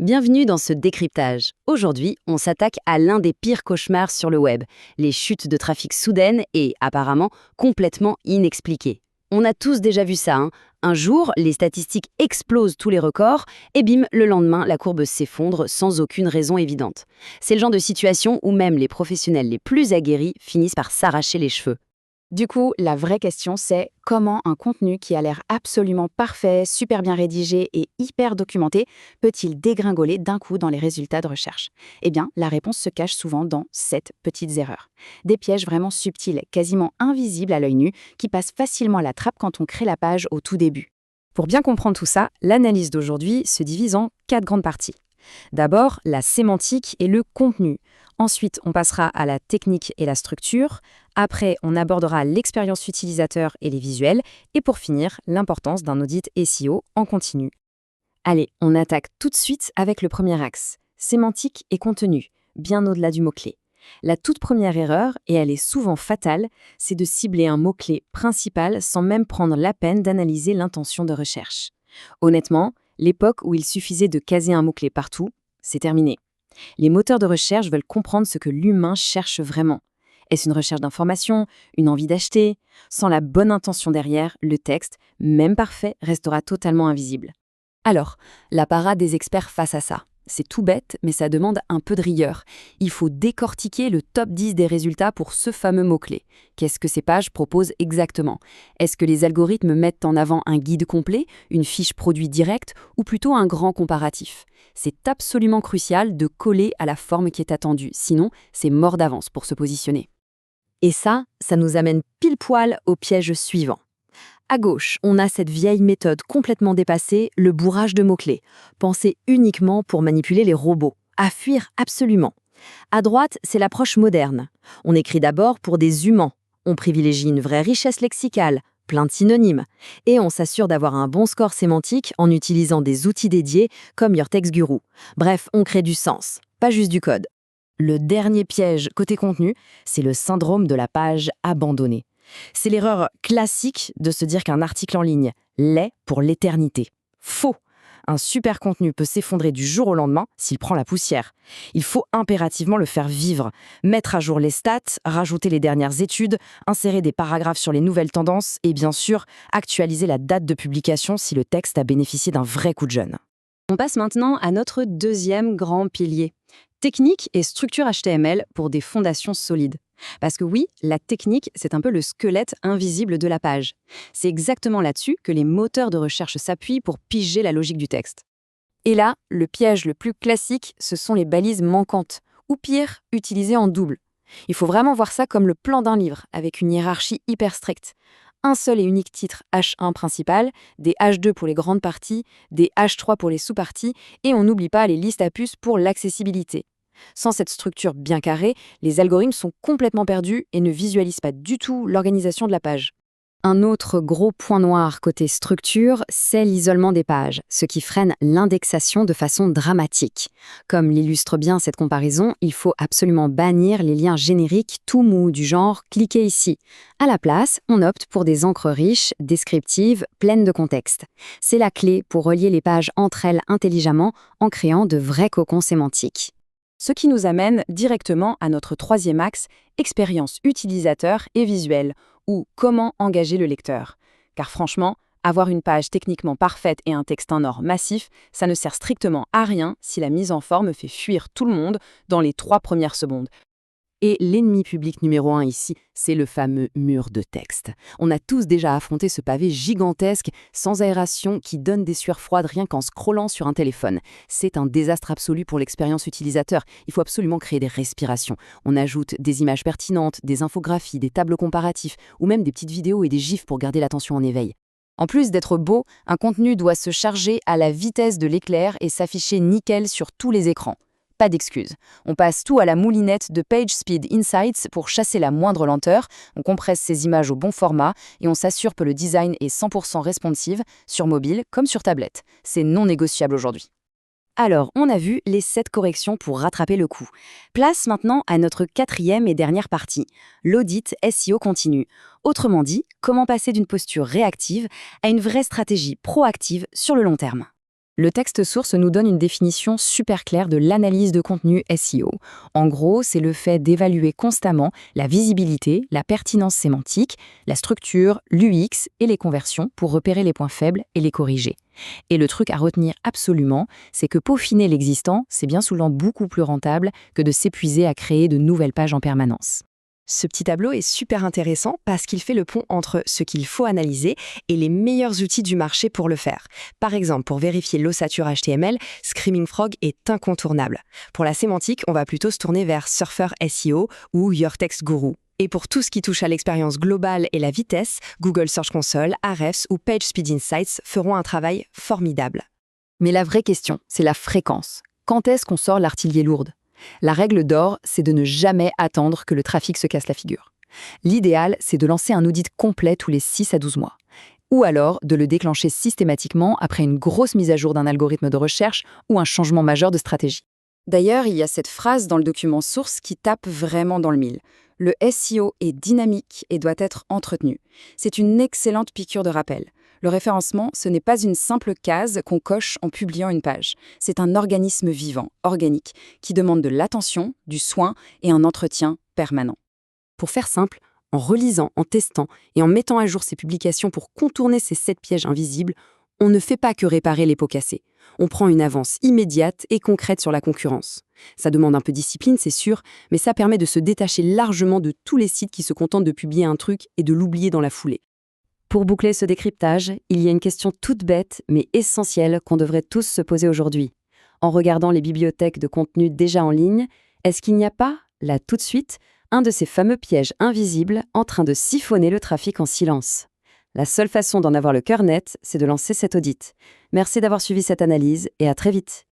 Bienvenue dans ce décryptage. Aujourd'hui, on s'attaque à l'un des pires cauchemars sur le web, les chutes de trafic soudaines et, apparemment, complètement inexpliquées. On a tous déjà vu ça, hein. Un jour, les statistiques explosent tous les records, et bim, le lendemain, la courbe s'effondre sans aucune raison évidente. C'est le genre de situation où même les professionnels les plus aguerris finissent par s'arracher les cheveux. Du coup, la vraie question, c'est comment un contenu qui a l'air absolument parfait, super bien rédigé et hyper documenté peut-il dégringoler d'un coup dans les résultats de recherche? Eh bien, la réponse se cache souvent dans 7 petites erreurs. Des pièges vraiment subtils, quasiment invisibles à l'œil nu, qui passent facilement à la trappe quand on crée la page au tout début. Pour bien comprendre tout ça, l'analyse d'aujourd'hui se divise en 4 grandes parties. D'abord, la sémantique et le contenu. Ensuite, on passera à la technique et la structure. Après, on abordera l'expérience utilisateur et les visuels. Et pour finir, l'importance d'un audit SEO en continu. Allez, on attaque tout de suite avec le premier axe. Sémantique et contenu, bien au-delà du mot-clé. La toute première erreur, et elle est souvent fatale, c'est de cibler un mot-clé principal sans même prendre la peine d'analyser l'intention de recherche. Honnêtement, l'époque où il suffisait de caser un mot-clé partout, c'est terminé. Les moteurs de recherche veulent comprendre ce que l'humain cherche vraiment. Est-ce une recherche d'information, une envie d'acheter? Sans la bonne intention derrière, le texte, même parfait, restera totalement invisible. Alors, la parade des experts face à ça. C'est tout bête, mais ça demande un peu de rigueur. Il faut décortiquer le top 10 des résultats pour ce fameux mot-clé. Qu'est-ce que ces pages proposent exactement? Est-ce que les algorithmes mettent en avant un guide complet, une fiche produit directe ou plutôt un grand comparatif? C'est absolument crucial de coller à la forme qui est attendue, sinon c'est mort d'avance pour se positionner. Et ça nous amène pile poil au piège suivant. À gauche, on a cette vieille méthode complètement dépassée, le bourrage de mots-clés, pensée uniquement pour manipuler les robots, à fuir absolument. À droite, c'est l'approche moderne. On écrit d'abord pour des humains, on privilégie une vraie richesse lexicale, plein de synonymes, et on s'assure d'avoir un bon score sémantique en utilisant des outils dédiés comme Your Text Guru. Bref, on crée du sens, pas juste du code. Le dernier piège côté contenu, c'est le syndrome de la page abandonnée. C'est l'erreur classique de se dire qu'un article en ligne l'est pour l'éternité. Faux! Un super contenu peut s'effondrer du jour au lendemain s'il prend la poussière. Il faut impérativement le faire vivre, mettre à jour les stats, rajouter les dernières études, insérer des paragraphes sur les nouvelles tendances et bien sûr, actualiser la date de publication si le texte a bénéficié d'un vrai coup de jeune. On passe maintenant à notre deuxième grand pilier. Technique et structure HTML pour des fondations solides. Parce que oui, la technique, c'est un peu le squelette invisible de la page. C'est exactement là-dessus que les moteurs de recherche s'appuient pour piger la logique du texte. Et là, le piège le plus classique, ce sont les balises manquantes, ou pire, utilisées en double. Il faut vraiment voir ça comme le plan d'un livre, avec une hiérarchie hyper stricte. Un seul et unique titre H1 principal, des H2 pour les grandes parties, des H3 pour les sous-parties, et on n'oublie pas les listes à puces pour l'accessibilité. Sans cette structure bien carrée, les algorithmes sont complètement perdus et ne visualisent pas du tout l'organisation de la page. Un autre gros point noir côté structure, c'est l'isolement des pages, ce qui freine l'indexation de façon dramatique. Comme l'illustre bien cette comparaison, il faut absolument bannir les liens génériques tout mous du genre « cliquez ici ». À la place, on opte pour des encres riches, descriptives, pleines de contexte. C'est la clé pour relier les pages entre elles intelligemment en créant de vrais cocons sémantiques. Ce qui nous amène directement à notre troisième axe, expérience utilisateur et visuelle, ou comment engager le lecteur. Car franchement, avoir une page techniquement parfaite et un texte en or massif, ça ne sert strictement à rien si la mise en forme fait fuir tout le monde dans les 3 premières secondes. Et l'ennemi public numéro 1 ici, c'est le fameux mur de texte. On a tous déjà affronté ce pavé gigantesque, sans aération, qui donne des sueurs froides rien qu'en scrollant sur un téléphone. C'est un désastre absolu pour l'expérience utilisateur. Il faut absolument créer des respirations. On ajoute des images pertinentes, des infographies, des tableaux comparatifs, ou même des petites vidéos et des gifs pour garder l'attention en éveil. En plus d'être beau, un contenu doit se charger à la vitesse de l'éclair et s'afficher nickel sur tous les écrans. Pas d'excuses. On passe tout à la moulinette de PageSpeed Insights pour chasser la moindre lenteur, on compresse ces images au bon format et on s'assure que le design est 100% responsive, sur mobile comme sur tablette. C'est non négociable aujourd'hui. Alors, on a vu les 7 corrections pour rattraper le coup. Place maintenant à notre 4e et dernière partie, l'audit SEO continu. Autrement dit, comment passer d'une posture réactive à une vraie stratégie proactive sur le long terme. Le texte source nous donne une définition super claire de l'analyse de contenu SEO. En gros, c'est le fait d'évaluer constamment la visibilité, la pertinence sémantique, la structure, l'UX et les conversions pour repérer les points faibles et les corriger. Et le truc à retenir absolument, c'est que peaufiner l'existant, c'est bien souvent beaucoup plus rentable que de s'épuiser à créer de nouvelles pages en permanence. Ce petit tableau est super intéressant parce qu'il fait le pont entre ce qu'il faut analyser et les meilleurs outils du marché pour le faire. Par exemple, pour vérifier l'ossature HTML, Screaming Frog est incontournable. Pour la sémantique, on va plutôt se tourner vers Surfer SEO ou Your Text Guru. Et pour tout ce qui touche à l'expérience globale et la vitesse, Google Search Console, Ahrefs ou PageSpeed Insights feront un travail formidable. Mais la vraie question, c'est la fréquence. Quand est-ce qu'on sort l'artillerie lourde ? La règle d'or, c'est de ne jamais attendre que le trafic se casse la figure. L'idéal, c'est de lancer un audit complet tous les 6 à 12 mois. Ou alors de le déclencher systématiquement après une grosse mise à jour d'un algorithme de recherche ou un changement majeur de stratégie. D'ailleurs, il y a cette phrase dans le document source qui tape vraiment dans le mille. Le SEO est dynamique et doit être entretenu. C'est une excellente piqûre de rappel. Le référencement, ce n'est pas une simple case qu'on coche en publiant une page. C'est un organisme vivant, organique, qui demande de l'attention, du soin et un entretien permanent. Pour faire simple, en relisant, en testant et en mettant à jour ses publications pour contourner ces 7 pièges invisibles, on ne fait pas que réparer les pots cassés. On prend une avance immédiate et concrète sur la concurrence. Ça demande un peu de discipline, c'est sûr, mais ça permet de se détacher largement de tous les sites qui se contentent de publier un truc et de l'oublier dans la foulée. Pour boucler ce décryptage, il y a une question toute bête mais essentielle qu'on devrait tous se poser aujourd'hui. En regardant les bibliothèques de contenu déjà en ligne, est-ce qu'il n'y a pas, là tout de suite, un de ces fameux pièges invisibles en train de siphonner le trafic en silence ? La seule façon d'en avoir le cœur net, c'est de lancer cet audit. Merci d'avoir suivi cette analyse et à très vite.